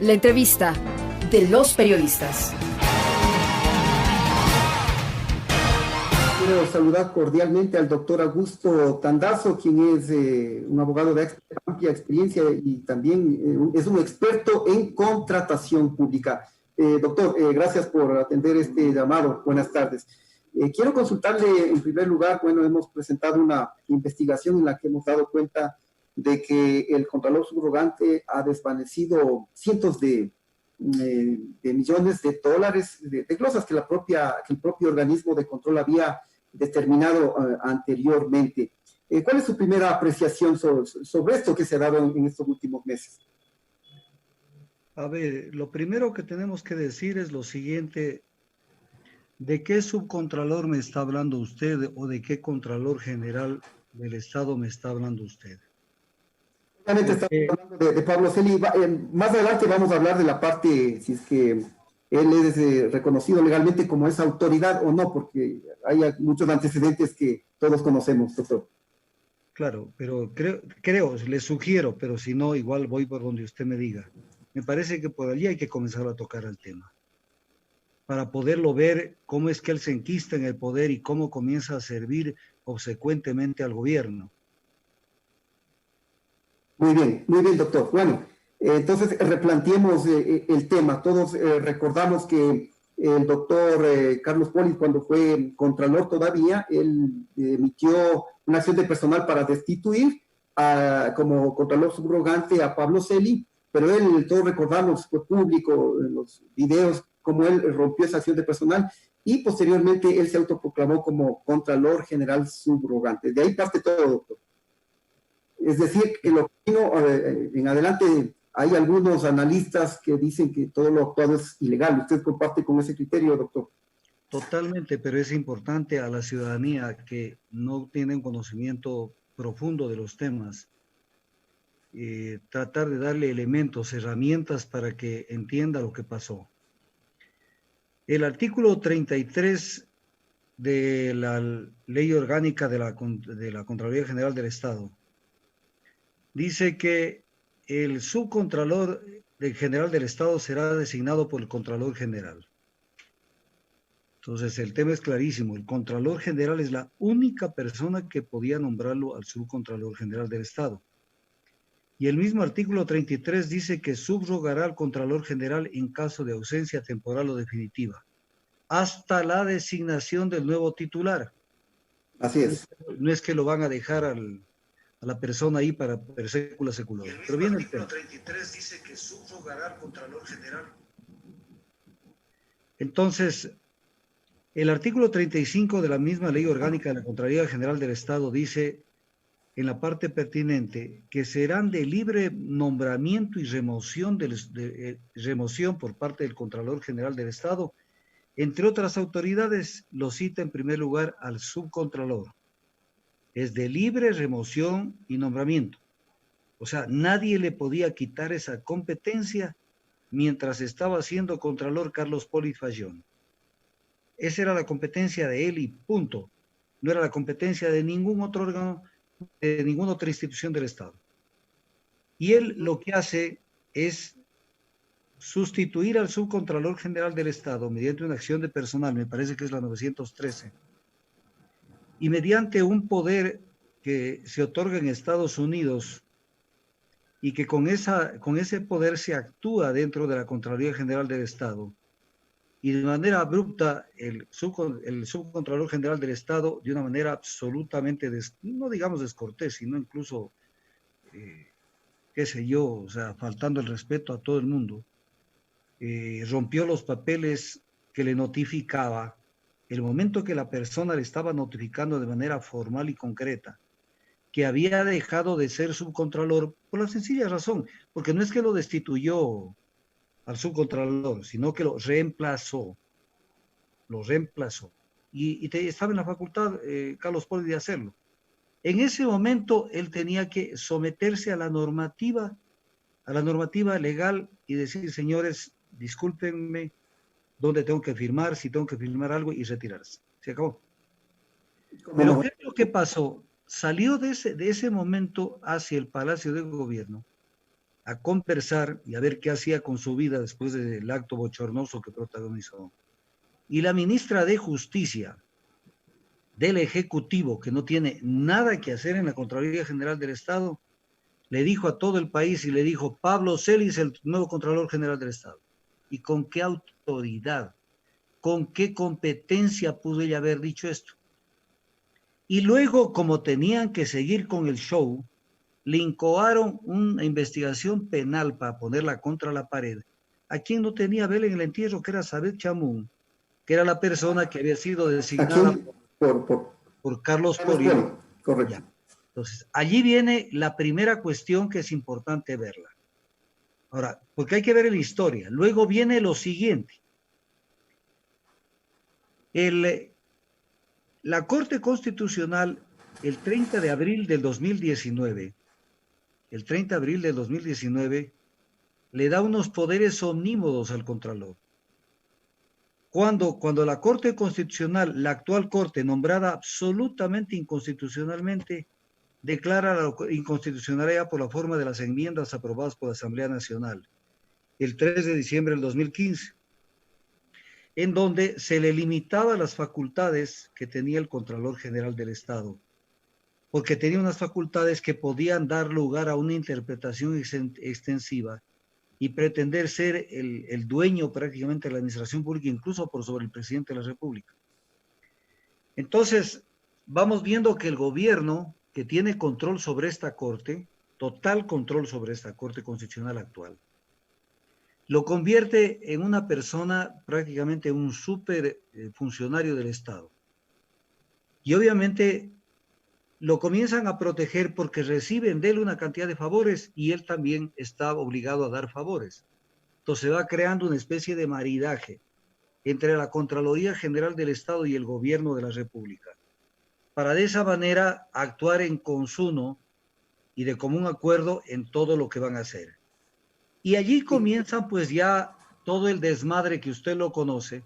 La entrevista de los periodistas. Quiero saludar cordialmente al doctor Augusto Tandazo, quien es un abogado de amplia experiencia y también es un experto en contratación pública. Doctor, gracias por atender este llamado. Buenas tardes. Quiero consultarle en primer lugar, hemos presentado una investigación en la que hemos dado cuenta de que el Contralor Subrogante ha desvanecido cientos de millones de dólares de glosas que el propio organismo de control había determinado anteriormente. ¿Cuál es su primera apreciación sobre esto que se ha dado en estos últimos meses? A ver, lo primero que tenemos que decir es lo siguiente: ¿de qué subcontralor me está hablando usted o de qué Contralor General del Estado me está hablando usted? Obviamente estamos hablando de Pablo Celi. Más adelante vamos a hablar de la parte, si es que él es reconocido legalmente como esa autoridad o no, porque hay muchos antecedentes que todos conocemos, doctor. Claro, pero creo, le sugiero, pero si no, igual voy por donde usted me diga. Me parece que por allí hay que comenzar a tocar el tema, para poderlo ver cómo es que él se enquista en el poder y cómo comienza a servir obsecuentemente al gobierno. Muy bien, doctor. Bueno, entonces replanteemos el tema. Todos recordamos que el doctor Carlos Polis, cuando fue contralor todavía, él emitió una acción de personal para destituir como contralor subrogante a Pablo Celi, pero él, todos recordamos, fue público en los videos, cómo él rompió esa acción de personal y posteriormente él se autoproclamó como contralor general subrogante. De ahí parte todo, doctor. Es decir, que lo que vino en adelante, hay algunos analistas que dicen que todo lo actuado es ilegal. ¿Usted comparte con ese criterio, doctor? Totalmente, pero es importante a la ciudadanía que no tiene un conocimiento profundo de los temas, tratar de darle elementos, herramientas para que entienda lo que pasó. El artículo 33 de la Ley Orgánica de la Contraloría General del Estado dice que el subcontralor general del Estado será designado por el Contralor General. Entonces, el tema es clarísimo. El Contralor General es la única persona que podía nombrarlo al subcontralor general del Estado. Y el mismo artículo 33 dice que subrogará al Contralor General en caso de ausencia temporal o definitiva, hasta la designación del nuevo titular. Así es. No es que lo van a dejar a la persona ahí para per secula secular. Pero viene el artículo 33 dice que subrogará al Contralor General. Entonces, el artículo 35 de la misma Ley Orgánica de la Contraloría General del Estado dice, en la parte pertinente, que serán de libre nombramiento y remoción por parte del Contralor General del Estado. Entre otras autoridades, lo cita en primer lugar al subcontralor. Es de libre remoción y nombramiento. O sea, nadie le podía quitar esa competencia mientras estaba siendo contralor Carlos Polis Fayón. Esa era la competencia de él y punto. No era la competencia de ningún otro órgano, de ninguna otra institución del Estado. Y él lo que hace es sustituir al subcontralor general del Estado mediante una acción de personal, me parece que es la 913, y mediante un poder que se otorga en Estados Unidos y que con ese poder se actúa dentro de la Contraloría General del Estado. Y de manera abrupta, el subcontralor general del Estado, de una manera absolutamente, no digamos descortés, sino incluso, qué sé yo, o sea, faltando el respeto a todo el mundo, rompió los papeles que le notificaba, el momento que la persona le estaba notificando de manera formal y concreta, que había dejado de ser subcontralor, por la sencilla razón, porque no es que lo destituyó al subcontralor, sino que lo reemplazó. Y estaba en la facultad Carlos Poli de hacerlo. En ese momento él tenía que someterse a la normativa legal y decir, señores, discúlpenme, ¿dónde tengo que firmar? Si tengo que firmar algo y retirarse. Se acabó. Pero ¿qué es lo que pasó? Salió de ese momento hacia el Palacio de Gobierno a conversar y a ver qué hacía con su vida después del acto bochornoso que protagonizó. Y la ministra de Justicia del Ejecutivo, que no tiene nada que hacer en la Contraloría General del Estado, le dijo a todo el país y le dijo: Pablo Celis, el nuevo Contralor General del Estado. ¿Y con qué autoridad, con qué competencia pudo ella haber dicho esto? Y luego, como tenían que seguir con el show, le incoaron una investigación penal para ponerla contra la pared a quien no tenía vela en el entierro, que era Sabet Chamún, que era la persona que había sido ¿A designada quién? por Carlos Carlos Poli. Poli, correcto. Ya. Entonces, allí viene la primera cuestión que es importante verla. Ahora, porque hay que ver la historia. Luego viene lo siguiente. La Corte Constitucional, el 30 de abril del 2019, le da unos poderes omnímodos al Contralor. Cuando la Corte Constitucional, la actual Corte, nombrada absolutamente inconstitucionalmente, declara la inconstitucionalidad por la forma de las enmiendas aprobadas por la Asamblea Nacional, el 3 de diciembre del 2015, en donde se le limitaba las facultades que tenía el Contralor General del Estado, porque tenía unas facultades que podían dar lugar a una interpretación extensiva y pretender ser el dueño prácticamente de la administración pública, incluso por sobre el presidente de la República. Entonces, vamos viendo que el gobierno, que tiene control sobre esta Corte, total control sobre esta Corte Constitucional actual, lo convierte en una persona, prácticamente un súper funcionario del Estado. Y obviamente lo comienzan a proteger porque reciben de él una cantidad de favores y él también está obligado a dar favores. Entonces se va creando una especie de maridaje entre la Contraloría General del Estado y el gobierno de la República, para de esa manera actuar en consuno y de común acuerdo en todo lo que van a hacer. Y allí comienza pues ya todo el desmadre que usted lo conoce,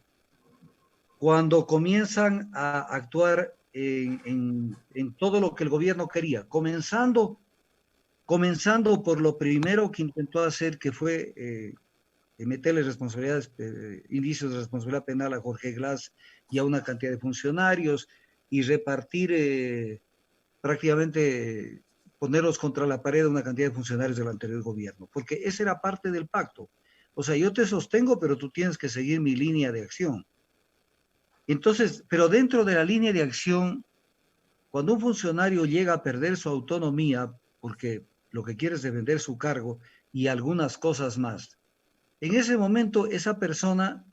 cuando comienzan a actuar en todo lo que el gobierno quería, comenzando por lo primero que intentó hacer, que fue meterle responsabilidades, indicios de responsabilidad penal a Jorge Glass y a una cantidad de funcionarios y repartir prácticamente ponerlos contra la pared a una cantidad de funcionarios del anterior gobierno, porque esa era parte del pacto. O sea, yo te sostengo, pero tú tienes que seguir mi línea de acción. Entonces, pero dentro de la línea de acción, cuando un funcionario llega a perder su autonomía, porque lo que quiere es defender su cargo y algunas cosas más, en ese momento esa persona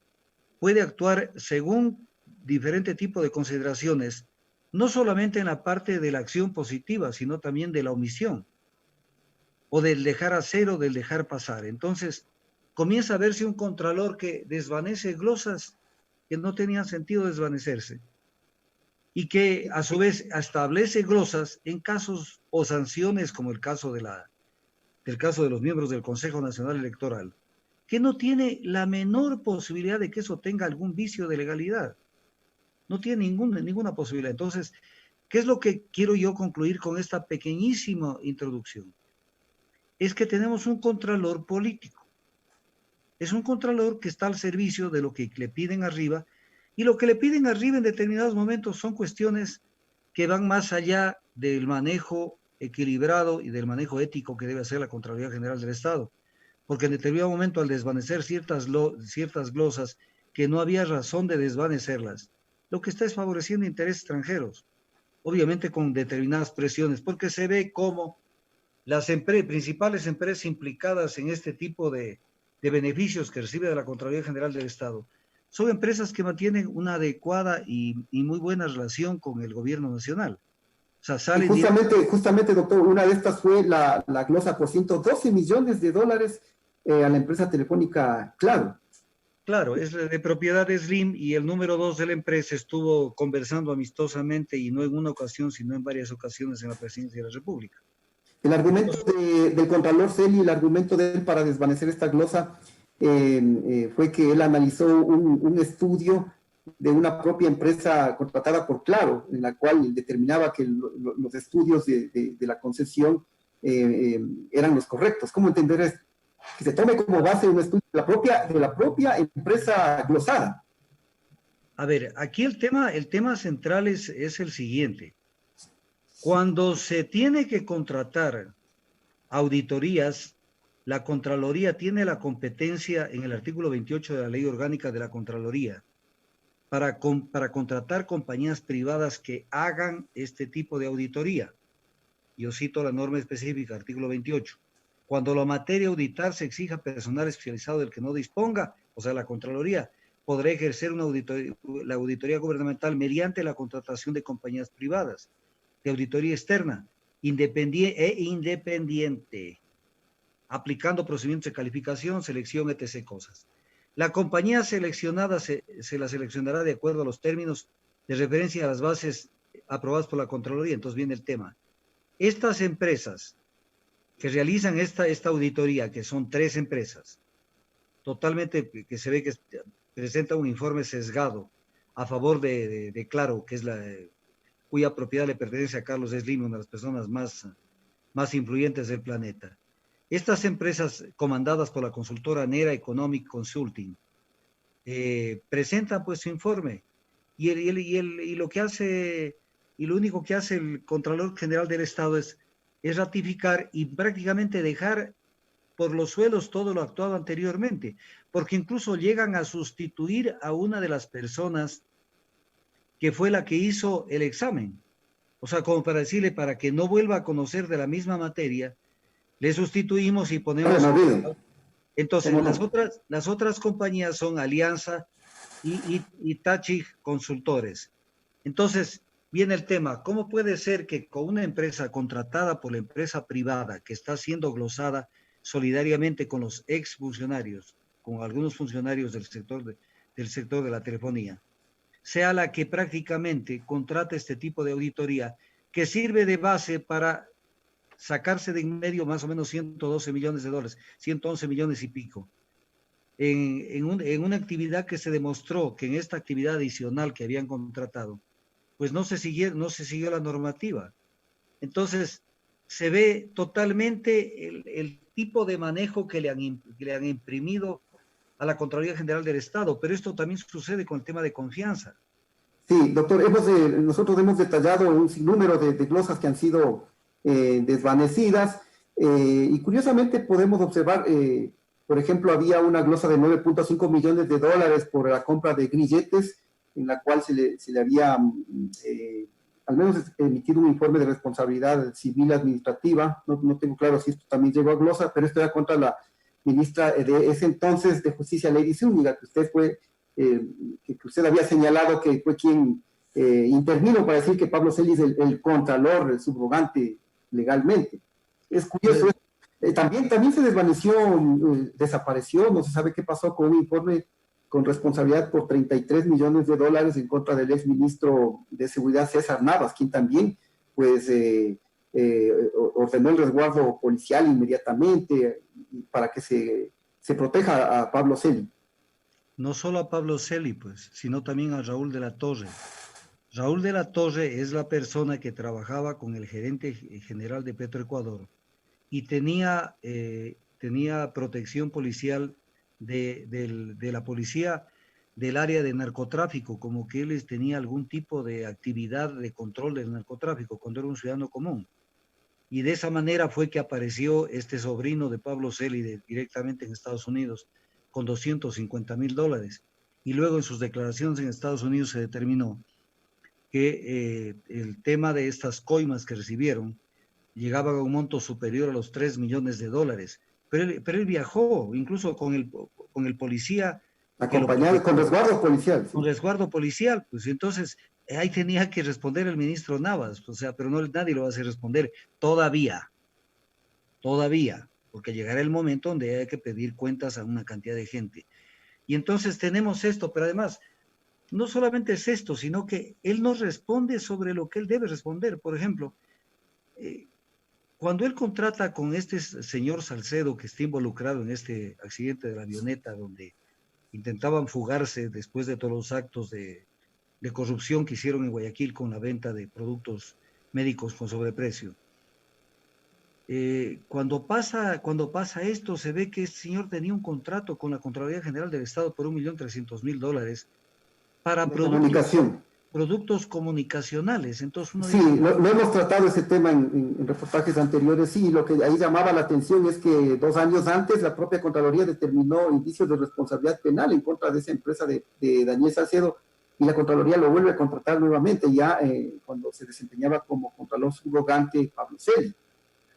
puede actuar según diferente tipo de consideraciones, no solamente en la parte de la acción positiva, sino también de la omisión, o del dejar hacer o del dejar pasar. Entonces, comienza a verse un contralor que desvanece glosas que no tenían sentido desvanecerse, y que a su vez establece glosas en casos o sanciones como el caso del caso de los miembros del Consejo Nacional Electoral, que no tiene la menor posibilidad de que eso tenga algún vicio de legalidad. No tiene ninguna posibilidad. Entonces, ¿qué es lo que quiero yo concluir con esta pequeñísima introducción? Es que tenemos un contralor político. Es un contralor que está al servicio de lo que le piden arriba, y lo que le piden arriba en determinados momentos son cuestiones que van más allá del manejo equilibrado y del manejo ético que debe hacer la Contraloría General del Estado, porque en determinado momento, al desvanecer ciertas glosas que no había razón de desvanecerlas, lo que está es favoreciendo intereses extranjeros, obviamente con determinadas presiones, porque se ve como las principales empresas implicadas en este tipo de beneficios que recibe de la Contraloría General del Estado son empresas que mantienen una adecuada y muy buena relación con el gobierno nacional. O sea, Y salen justamente, doctor, una de estas fue la glosa por $112 millones a la empresa telefónica Claro. Claro, es de propiedad de Slim, y el número 2 de la empresa estuvo conversando amistosamente, y no en una ocasión, sino en varias ocasiones, en la presidencia de la República. El argumento del Contralor Celi, el argumento de él para desvanecer esta glosa fue que él analizó un estudio de una propia empresa contratada por Claro, en la cual determinaba que los estudios de la concesión eran los correctos. ¿Cómo entender esto? Que se tome como base un estudio de la propia empresa glosada. A ver, aquí el tema central es el siguiente. Cuando se tiene que contratar auditorías, la Contraloría tiene la competencia en el artículo 28 de la Ley Orgánica de la Contraloría para contratar compañías privadas que hagan este tipo de auditoría. Yo cito la norma específica, artículo 28. Cuando la materia auditar se exija personal especializado del que no disponga, o sea, la Contraloría podrá ejercer la auditoría gubernamental mediante la contratación de compañías privadas de auditoría externa independiente, aplicando procedimientos de calificación, selección, etc. cosas. La compañía seleccionada se la seleccionará de acuerdo a los términos de referencia a las bases aprobadas por la Contraloría. Entonces viene el tema. Estas empresas que realizan esta auditoría, que son 3 empresas, totalmente que se ve que presenta un informe sesgado a favor de Claro, que es cuya propiedad le pertenece a Carlos Slim, una de las personas más influyentes del planeta. Estas empresas, comandadas por la consultora Nera Economic Consulting, presentan pues su informe y lo único que hace el Contralor General del Estado es ratificar y prácticamente dejar por los suelos todo lo actuado anteriormente, porque incluso llegan a sustituir a una de las personas que fue la que hizo el examen. O sea, como para decirle, para que no vuelva a conocer de la misma materia, le sustituimos y ponemos... Entonces, las otras compañías son Alianza y Tachi Consultores. Entonces, viene el tema, ¿cómo puede ser que con una empresa contratada por la empresa privada que está siendo glosada solidariamente con los exfuncionarios, con algunos funcionarios del sector de la telefonía, sea la que prácticamente contrata este tipo de auditoría que sirve de base para sacarse de en medio más o menos 112 millones de dólares, 111 millones y pico, en una actividad que se demostró que en esta actividad adicional que habían contratado, pues no se siguió la normativa. Entonces, se ve totalmente el tipo de manejo que le han imprimido a la Contraloría General del Estado, pero esto también sucede con el tema de confianza. Sí, doctor, nosotros hemos detallado un sinnúmero de glosas que han sido desvanecidas y curiosamente podemos observar, por ejemplo, había una glosa de 9.5 millones de dólares por la compra de grilletes, en la cual se le había al menos emitido un informe de responsabilidad civil administrativa. No tengo claro si esto también llegó a glosa, pero esto era contra la ministra de ese entonces de Justicia, Lady Zúñiga, que usted había señalado que fue quien intervino para decir que Pablo Celi es el contralor, el subrogante legalmente. Es curioso. También se desvaneció, desapareció, no se sabe qué pasó con un informe con responsabilidad por 33 millones de dólares en contra del exministro de Seguridad César Navas, quien también pues ordenó el resguardo policial inmediatamente para que se proteja a Pablo Celi. No solo a Pablo Celi, pues, sino también a Raúl de la Torre. Raúl de la Torre es la persona que trabajaba con el gerente general de Petroecuador y tenía protección policial de la policía del área de narcotráfico, como que él tenía algún tipo de actividad de control del narcotráfico cuando era un ciudadano común. Y de esa manera fue que apareció este sobrino de Pablo Celi directamente en Estados Unidos con $250,000. Y luego en sus declaraciones en Estados Unidos se determinó que el tema de estas coimas que recibieron llegaban a un monto superior a los 3 millones de dólares. Pero él viajó, incluso con el policía. Acompañado con resguardo policial. Sí. Con resguardo policial, pues entonces ahí tenía que responder el ministro Navas, o sea, pero nadie lo va a hacer responder todavía, porque llegará el momento donde hay que pedir cuentas a una cantidad de gente. Y entonces tenemos esto, pero además, no solamente es esto, sino que él no responde sobre lo que él debe responder. Por ejemplo, cuando él contrata con este señor Salcedo, que está involucrado en este accidente de la avioneta, donde intentaban fugarse después de todos los actos de corrupción que hicieron en Guayaquil con la venta de productos médicos con sobreprecio. Cuando pasa esto, se ve que este señor tenía un contrato con la Contraloría General del Estado por $1.300.000 para De comunicación. productos comunicacionales. Entonces uno Sí, dice, lo hemos tratado ese tema en reportajes anteriores. Sí, lo que ahí llamaba la atención es que 2 años antes la propia Contraloría determinó indicios de responsabilidad penal en contra de esa empresa de Daniel Salcedo, y la Contraloría lo vuelve a contratar nuevamente ya cuando se desempeñaba como Contralor subrogante Pablo Celi.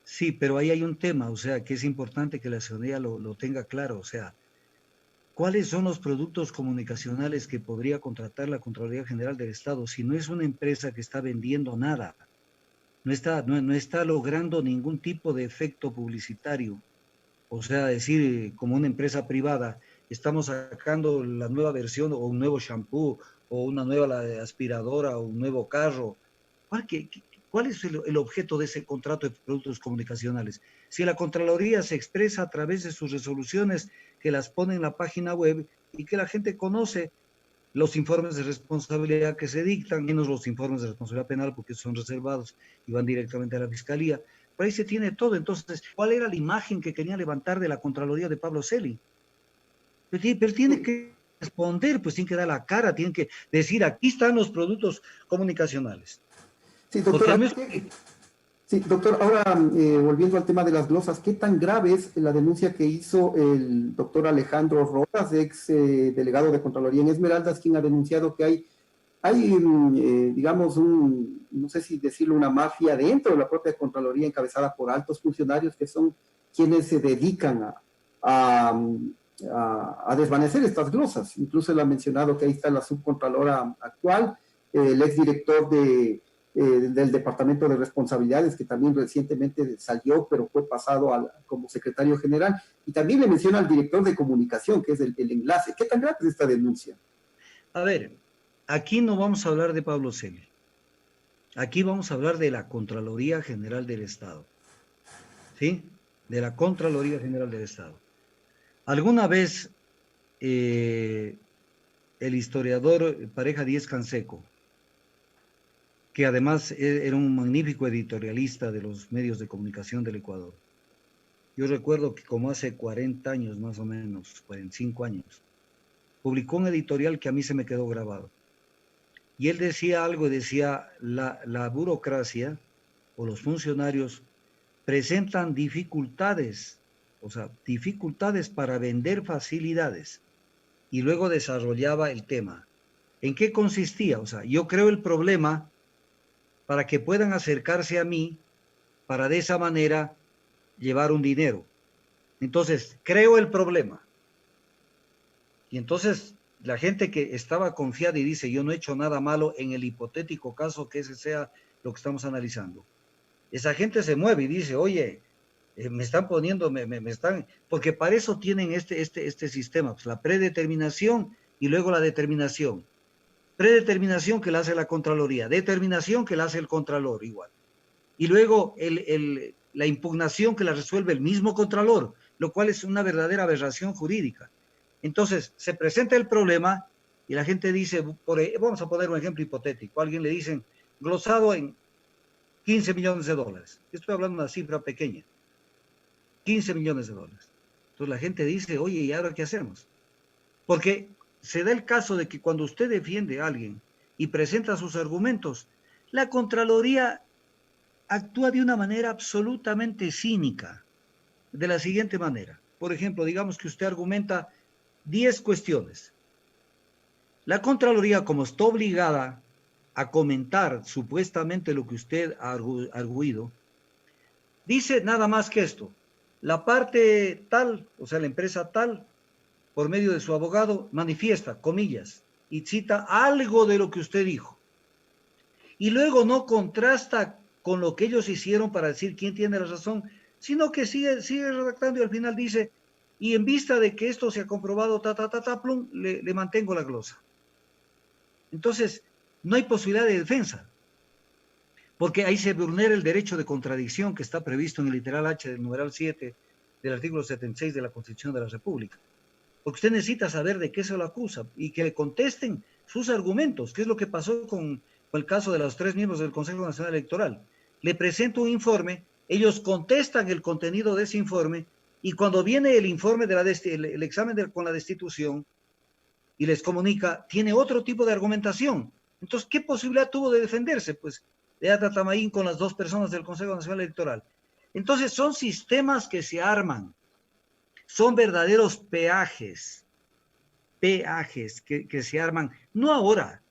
sí, pero ahí hay un tema, o sea, que es importante que la ciudadanía lo tenga claro, o sea, ¿cuáles son los productos comunicacionales que podría contratar la Contraloría General del Estado si no es una empresa que está vendiendo nada? No está logrando ningún tipo de efecto publicitario. O sea, decir, como una empresa privada, estamos sacando la nueva versión o un nuevo shampoo o una nueva aspiradora o un nuevo carro. ¿Cuál, cuál es el objeto de ese contrato de productos comunicacionales? Si la Contraloría se expresa a través de sus resoluciones que las pone en la página web y que la gente conoce los informes de responsabilidad que se dictan, menos los informes de responsabilidad penal porque son reservados y van directamente a la fiscalía. Por ahí se tiene todo. Entonces, ¿cuál era la imagen que quería levantar de la Contraloría de Pablo Celi? Pero tiene que responder, pues tiene que dar la cara, tiene que decir, aquí están los productos comunicacionales. Sí, Porque doctor, no es... sí, doctor, ahora volviendo al tema de las glosas, ¿qué tan grave es la denuncia que hizo el doctor Alejandro Rodas, ex delegado de Contraloría en Esmeraldas, quien ha denunciado que hay digamos, no sé si decirlo, una mafia dentro de la propia Contraloría encabezada por altos funcionarios que son quienes se dedican a, a desvanecer estas glosas? Incluso él ha mencionado que ahí está la subcontralora actual, el exdirector del Departamento de Responsabilidades, que también recientemente salió, pero fue pasado como secretario general, y también le menciona al director de comunicación, que es el enlace. ¿Qué tan grave es esta denuncia? A ver, aquí no vamos a hablar de Pablo Celi. Aquí vamos a hablar de la Contraloría General del Estado. ¿Sí? De la Contraloría General del Estado. Alguna vez el historiador Pareja Díez Canseco, que además era un magnífico editorialista de los medios de comunicación del Ecuador. Yo recuerdo que como hace 40 años más o menos, 45 años, publicó un editorial que a mí se me quedó grabado. Y él decía algo, decía, la burocracia o los funcionarios presentan dificultades, o sea, dificultades para vender facilidades. Y luego desarrollaba el tema. ¿En qué consistía? O sea, yo creo el problema para que puedan acercarse a mí para de esa manera llevar un dinero. Entonces, creo el problema. Y entonces la gente que estaba confiada y dice, yo no he hecho nada malo en el hipotético caso que ese sea lo que estamos analizando. Esa gente se mueve y dice, oye, me están poniendo, me están, porque para eso tienen este sistema, pues la predeterminación y luego la determinación. Predeterminación que la hace la Contraloría, determinación que la hace el Contralor igual. Y luego la impugnación que la resuelve el mismo Contralor, lo cual es una verdadera aberración jurídica. Entonces, se presenta el problema y la gente dice, vamos a poner un ejemplo hipotético, a alguien le dicen, glosado en $15 millones. Estoy hablando de una cifra pequeña. $15 millones. Entonces la gente dice, oye, ¿y ahora qué hacemos? Porque se da el caso de que cuando usted defiende a alguien y presenta sus argumentos, la Contraloría actúa de una manera absolutamente cínica, de la siguiente manera. Por ejemplo, digamos que usted argumenta 10 cuestiones. La Contraloría, como está obligada a comentar supuestamente lo que usted ha arguido, dice nada más que esto. La parte tal, o sea, la empresa tal, por medio de su abogado, manifiesta, comillas, y cita algo de lo que usted dijo. Y luego no contrasta con lo que ellos hicieron para decir quién tiene la razón, sino que sigue redactando y al final dice, y en vista de que esto se ha comprobado, plum, le mantengo la glosa. Entonces, no hay posibilidad de defensa, porque ahí se vulnera el derecho de contradicción que está previsto en el literal H del numeral 7 del artículo 76 de la Constitución de la República. Porque usted necesita saber de qué se lo acusa y que le contesten sus argumentos, que es lo que pasó con el caso de los 3 miembros del Consejo Nacional Electoral. Le presento un informe Ellos contestan el contenido de ese informe y cuando viene el informe el examen con la destitución y les comunica, tiene otro tipo de argumentación. Entonces, ¿qué posibilidad tuvo de defenderse? Pues de Atatamayín con las dos personas del Consejo Nacional Electoral. Entonces, son sistemas que se arman, son verdaderos peajes que se arman, no ahora.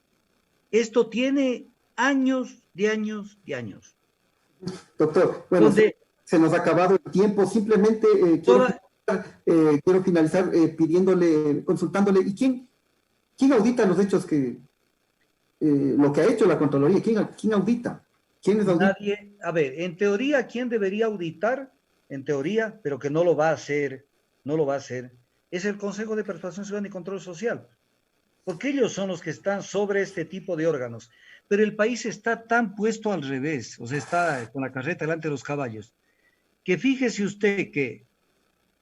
Esto tiene años de años de años. Doctor, bueno, se nos ha acabado el tiempo. Simplemente quiero finalizar pidiéndole, consultándole, ¿y quién audita los hechos que lo que ha hecho la Contraloría? ¿Quién audita? ¿Quiénes auditan? Nadie. A ver, en teoría, ¿quién debería auditar? En teoría, pero que no lo va a hacer, es el Consejo de Participación Ciudadana y Control Social, porque ellos son los que están sobre este tipo de órganos. Pero el país está tan puesto al revés, o sea, está con la carreta delante de los caballos, que fíjese usted que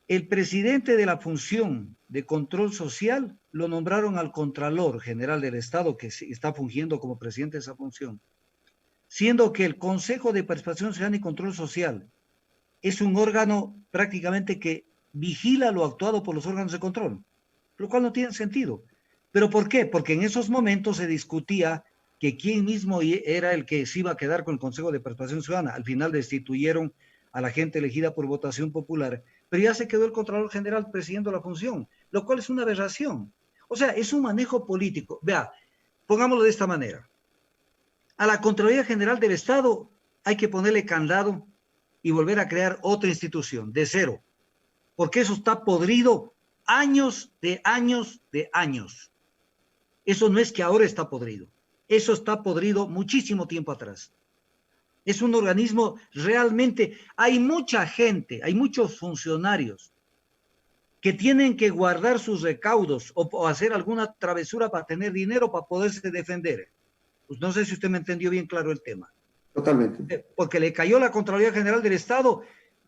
el presidente de la función de control social lo nombraron al Contralor General del Estado, que está fungiendo como presidente de esa función, siendo que el Consejo de Participación Ciudadana y Control Social es un órgano prácticamente que vigila lo actuado por los órganos de control, lo cual no tiene sentido. ¿Pero por qué? Porque en esos momentos se discutía que quién mismo era el que se iba a quedar con el Consejo de Participación Ciudadana. Al final destituyeron a la gente elegida por votación popular, pero ya se quedó el Contralor General presidiendo la función, lo cual es una aberración. O sea, es un manejo político. Vea, pongámoslo de esta manera. A la Contraloría General del Estado hay que ponerle candado y volver a crear otra institución, de cero, porque eso está podrido años de años de años. Eso no es que ahora está podrido, eso está podrido muchísimo tiempo atrás. Es un organismo realmente, hay mucha gente, hay muchos funcionarios que tienen que guardar sus recaudos o hacer alguna travesura para tener dinero para poderse defender. Pues no sé si usted me entendió bien claro el tema. Totalmente. Porque le cayó la Contraloría General del Estado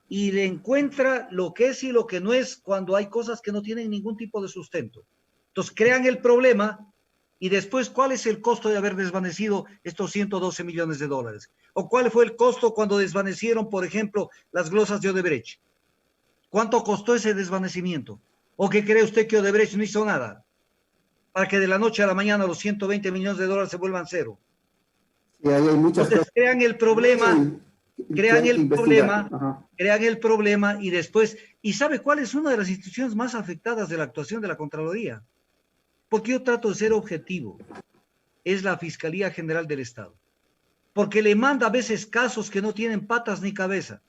y le encuentra lo que es y lo que no es cuando hay cosas que no tienen ningún tipo de sustento. Entonces crean el problema y después, ¿cuál es el costo de haber desvanecido estos 112 millones de dólares? ¿O cuál fue el costo cuando desvanecieron, por ejemplo, las glosas de Odebrecht? ¿Cuánto costó ese desvanecimiento? ¿O qué cree usted que Odebrecht no hizo nada para que de la noche a la mañana los 120 millones de dólares se vuelvan cero? Sí, hay muchas Entonces cosas. crean el problema, crean el problema y después, ¿y sabe cuál es una de las instituciones más afectadas de la actuación de la Contraloría? Porque yo trato de ser objetivo, es la Fiscalía General del Estado, porque le manda a veces casos que no tienen patas ni cabeza,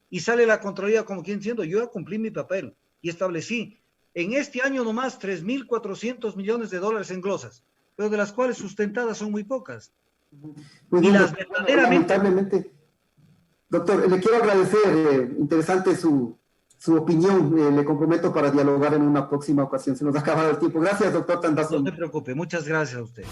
y sale la Contraloría como quien diciendo, yo ya cumplí mi papel, y establecí, en este año nomás, 3.400 millones de dólares en glosas, pero de las cuales sustentadas son muy pocas. Muy Y bien, las doctor, verdaderamente... lamentablemente, doctor, le quiero agradecer, interesante su opinión, le comprometo para dialogar en una próxima ocasión. Se nos ha acabado el tiempo. Gracias, doctor Tandazo. No se preocupe, muchas gracias a usted.